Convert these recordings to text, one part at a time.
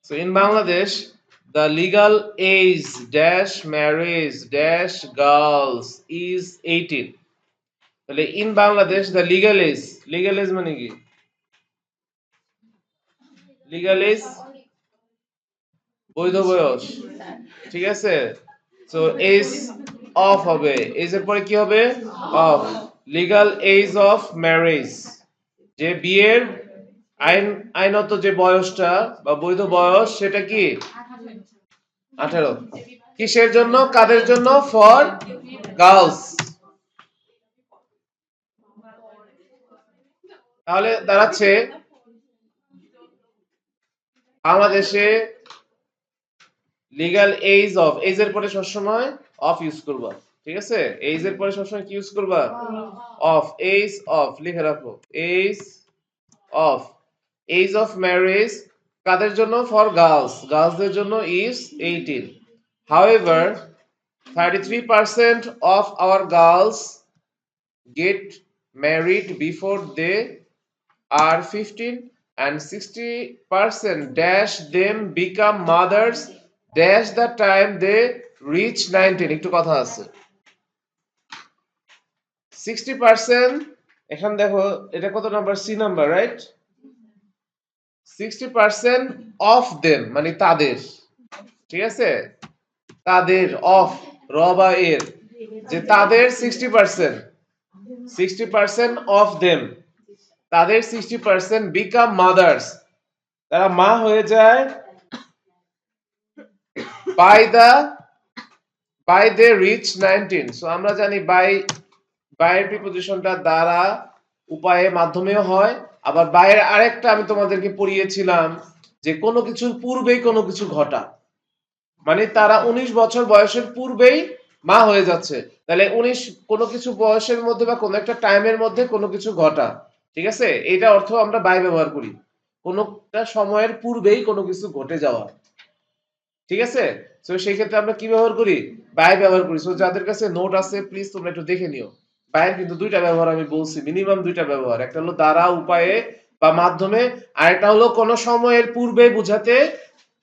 So in Bangladesh, the legal age dash marriage dash girls is 18. তাহলে in Bangladesh the legal age মানে কি? Legal age বৈধ বয়স, ঠিক আছে? সো এজ অফ হবে, এজ এর পরে কি হবে? Of. Legal age of marriage, যে বিয়ের আইনত যে বয়সটা বা বৈধ বয়স সেটা কি? 18। কিসের জন্য, কাদের জন্য? For girls. তাহলে দাঁড়াচ্ছে বাংলাদেশে লিগ্যাল এজ অফ, এজ এর পরে সবসময় অফ ইউজ করবা, ঠিক আছে? এজ এর পরে সবসময় কি ইউজ করবা? অফ। এজ অফ লিখে রাখো, age of. Age of marriage কাদের জন্য? ফর গার্লস, গার্লসদের জন্য is 18। However 33% of our girls get married before they are 15 and 60% dash them become mothers dash the time they reach 19। একটু কথা আছে, 60%, এখন দেখো এটা কত number? C number, right? 60% of them মানে তাদের, ঠিক আছে? তাদের, অফ, র বা এর, যে তাদের 60% অফ দেম, তাদের 60% বিকাম মাদার্স, তারা মা হয়ে যায় বাই দে রিচ 19। সো আমরা জানি বাইয়ের প্রিপোজিশনটা দ্বারা, উপায়ে, মাধ্যমেও হয়। আবার বাইয়ের আরেকটা আমি তোমাদেরকে পড়িয়েছিলাম যে কোনো কিছুর পূর্বেই কোনো কিছু ঘটা, মানে তারা 19 বছর বয়সের পূর্বেই মা হয়ে যাচ্ছে। তাহলে 19 কোনো কিছু বয়সের মধ্যে বা কোনো একটা টাইমের মধ্যে কোনো কিছু ঘটা, ঠিক আছে? এইটা অর্থ আমরা বাই ব্যবহার করি, কোনোটা সময়ের পূর্বেই কোনো কিছু ঘটে যাওয়া, ঠিক আছে? সো সেই ক্ষেত্রে আমরা কি ব্যবহার করি? বাই ব্যবহার করি। সো যাদের কাছে নোট আছে প্লিজ তোমরা একটু দেখে নিও। বাইয়ের কিন্তু দুইটা ব্যবহার আমি বলছি, মিনিমাম দুইটা ব্যবহার, একটা হলো দ্বারা, উপায়ে বা মাধ্যমে, আর একটা হলো কোন সময়ের পূর্বে বুঝাতে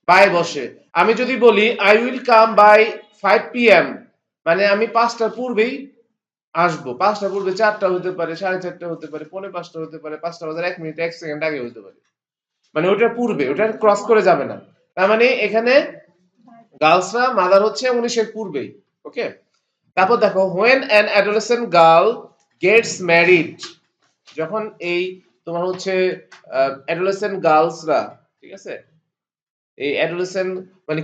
বাই বসে। আমি যদি বলি I will come by 5 PM, মানে আমি 5টার পূর্বেই আসবো। 5টার পূর্বে 4টা হতে পারে, 4:30 হতে পারে, 4:45 হতে পারে, 5টা বাজার 1 মিনিট 1 সেকেন্ড আগে হতে পারে, মানে ওটার পূর্বে, ওটার ক্রস করে যাবে না। তার মানে এখানে গার্লসরা মাদার হচ্ছে 19 এর পূর্বেই, ওকে? তারপর দেখো when an adolescent girl gets married, যখন এই তোমার হচ্ছে অ্যাডোলেসেন্ট গার্লসরা, ঠিক আছে, এই অ্যাডোলেসেন্ট মানে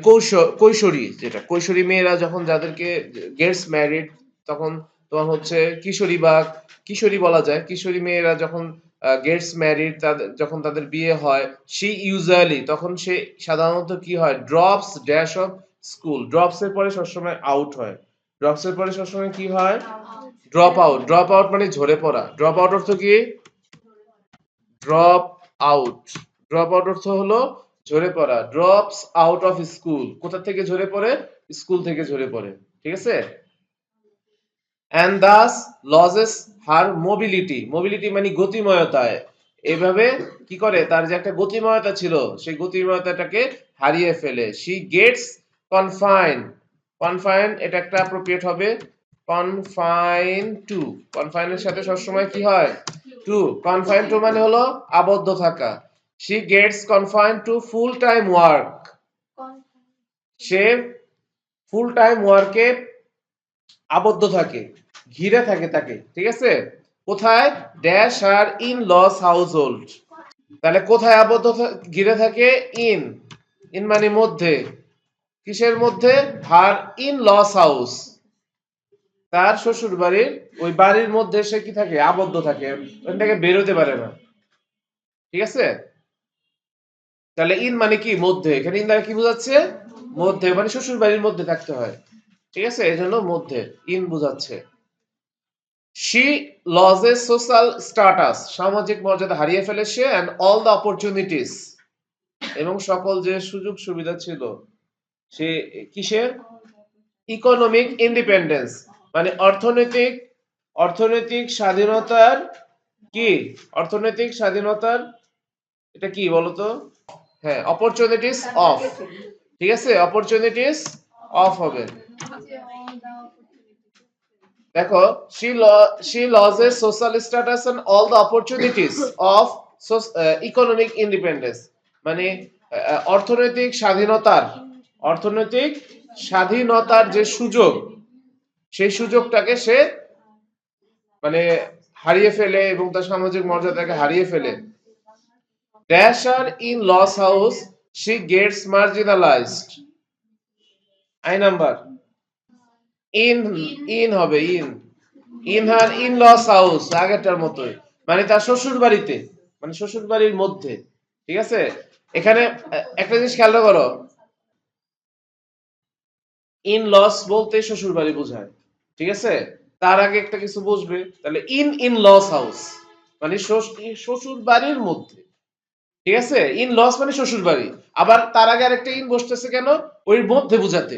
কৈশোরী, যেটা কৈশোরী মেয়েরা যখন যাদেরকে গেটস ম্যারিড, তখন তোমার হচ্ছে কিশোরী বা কিশোরী বলা যায়, কিশোরী মেয়েরা যখন গেটস ম্যারিড, তাদের যখন তাদের বিয়ে হয়, সে ইউজুয়ালি তখন সে সাধারণত কি হয়? Drops dash of school, drops এর পরে সবসময় আউট হয়, ড্রপস এর পরে সবসময় কি হয়? Drop out. ড্রপ আউট মানে ঝরে পড়া। ড্রপ আউট অর্থ কি? Drop out. ড্রপ আউট অর্থ হলো ঝরে পড়া। ড্রপস আউট অফ স্কুল, কোথা থেকে ঝরে পড়ে? স্কুল থেকে ঝরে পড়ে, ঠিক আছে? and thus loses her mobility, mobility মানে গতিময়তায়, এভাবে কি করে? তার যে একটা গতিময়তা ছিল সেই গতিময়তাটাকে হারিয়ে ফেলে। she gets confined, confined এটা একটা অ্যাপ্রোপ্রিয়েট হবে, confine to, confine এর সাথে সবসময় কি হয়? to, confine to মানে হলো আবদ্ধ থাকা। she gets confined to full time work, সে ফুল টাইম ওয়ার্কে আবদ্ধ থাকে, ঘিরে থাকে তাকে, ঠিক আছে? কোথায়? Dash are in-laws household, তাহলে কোথায় আবদ্ধ ঘিরে থাকে? ইন, ইন মানে মধ্যে, কিসের মধ্যে? হার ইন লস হাউস, তার শ্বশুর বাড়ির ওই বাড়ির মধ্যে সে কি থাকে? আবদ্ধ থাকে, ওখান থেকে বেরোতে পারে না, ঠিক আছে? তাহলে ইন মানে কি? মধ্যে। এখানে ইন দ্বারা কি বোঝাচ্ছে? মধ্যে, মানে শ্বশুর বাড়ির মধ্যে থাকতে হয়, ঠিক আছে? এই জন্য মধ্যে ইন বোঝাচ্ছে। she loses social status, সামাজিক মর্যাদা হারিয়ে ফেলে সে, and all the opportunities, এবং সকল যে সুযোগ সুবিধা ছিল সে কিসের? ইকোনমিক ইন্ডিপেন্ডেন্স, মানে অর্থনৈতিক স্বাধীনতার কি? অর্থনৈতিক স্বাধীনতার এটা কি বলতো? হ্যাঁ, অপরচুনিটিস অফ, ঠিক আছে, অপরচুনিটিস অফ হবে। দেখো, she loses social status and all the opportunities of economic independence, মানে অর্থনৈতিক স্বাধীনতার যে সুযোগ, সেই সুযোগটাকে সে মানে হারিয়ে ফেলে এবং তার সামাজিক মর্যাদাকে হারিয়ে ফেলে। Dasher in Loss House, she gets marginalized. I number in হবে, in her in-laws house, আগেরটার মতোই, মানে তার শ্বশুর বাড়িতে, মানে শ্বশুর বাড়ির মধ্যে, ঠিক আছে। এখানে একটা জিনিস খেয়াল করো, ইন লস বলতে শ্বশুর বাড়ি বোঝায়, ঠিক আছে। তার আগে একটা কিছু বুঝবে, তাহলে ইন লস হাউস মানে শ্বশুর বাড়ির মধ্যে, ঠিক আছে। ইন লস মানে শ্বশুর বাড়ি, আবার তার আগে আরেকটা ইন বসতেছে কেন, ওই মধ্যে বোঝাতে,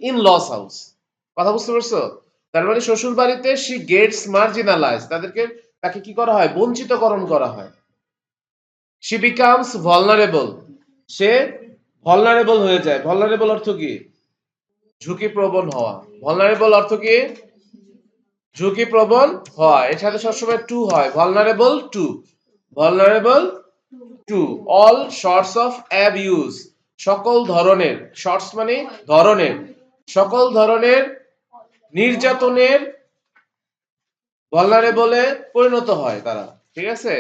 ইন লস হাউস। কথা বুঝতে পারছো? তার মানে শ্বশুর বাড়িতে শি গেটস মার্জিনালাইজ, তাকে কি করা হয়, বঞ্চিতকরণ করা হয়। She becomes vulnerable, say vulnerable হয়ে যায়। ভালনারেবল অর্থ কি, ঝুঁকিপ্রবণ হওয়া। ভালনারেবল অর্থ কি, ঝুঁকিপ্রবণ হওয়া। এর সাথে সবসময় টু হয়, vulnerable to, vulnerable to all sorts of abuse, সকল ধরনের, শর্টস মানে ধরনের, সকল ধরনের নির্যাতনের ভালনারেবলে পরিণত হয় তারা, ঠিক আছে।